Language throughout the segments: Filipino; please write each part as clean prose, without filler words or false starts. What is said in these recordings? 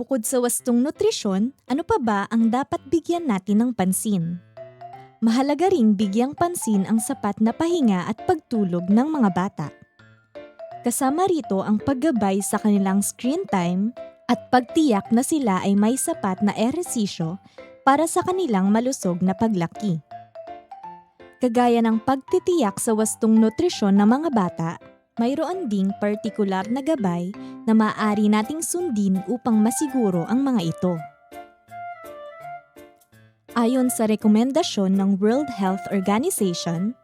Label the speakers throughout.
Speaker 1: Bukod sa wastong nutrisyon, ano pa ba ang dapat bigyan natin ng pansin? Mahalaga ring bigyang pansin ang sapat na pahinga at pagtulog ng mga bata. Kasama rito ang paggabay sa kanilang screen time at pagtiyak na sila ay may sapat na ehersisyo para sa kanilang malusog na paglaki. Kagaya ng pagtitiyak sa wastong nutrisyon ng mga bata, mayroon ding partikular na gabay na maaari nating sundin upang masiguro ang mga ito. Ayon sa rekomendasyon ng World Health Organization,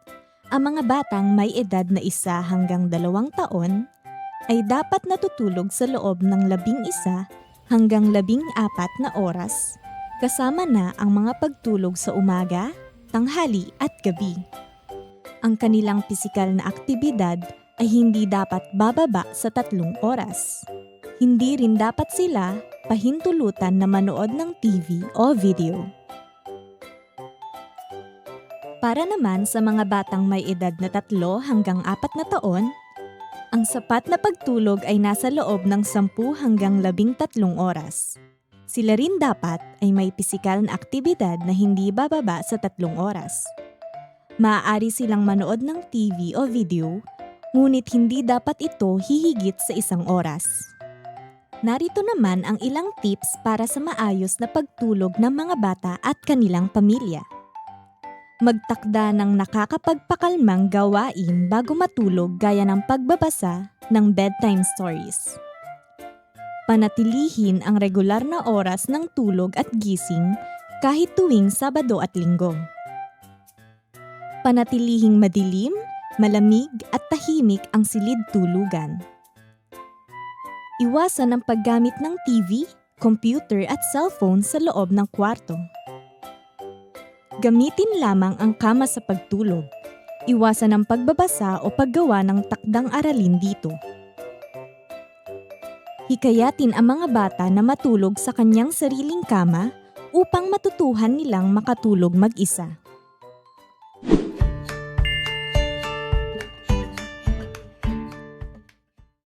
Speaker 1: ang mga batang may edad na 1 hanggang 2 taon ay dapat natutulog sa loob ng 11 hanggang 14 na oras, kasama na ang mga pagtulog sa umaga, tanghali at gabi. Ang kanilang pisikal na aktibidad ay hindi dapat bababa sa 3 oras. Hindi rin dapat sila pahintulutan na manood ng TV o video. Para naman sa mga batang may edad na 3 hanggang 4 na taon, ang sapat na pagtulog ay nasa loob ng 10 hanggang 13 oras. Sila rin dapat ay may pisikal na aktibidad na hindi bababa sa 3 oras. Maaari silang manood ng TV o video, ngunit hindi dapat ito hihigit sa 1 oras. Narito naman ang ilang tips para sa maayos na pagtulog ng mga bata at kanilang pamilya. Magtakda ng nakakapagpakalmang gawain bago matulog gaya ng pagbabasa ng bedtime stories. Panatilihin ang regular na oras ng tulog at gising kahit tuwing Sabado at Linggo. Panatilihing madilim, malamig at tahimik ang silid tulugan. Iwasan ang paggamit ng TV, computer at cellphone sa loob ng kwarto. Gamitin lamang ang kama sa pagtulog. Iwasan ang pagbabasa o paggawa ng takdang aralin dito. Hikayatin ang mga bata na matulog sa kanyang sariling kama upang matutuhan nilang makatulog mag-isa.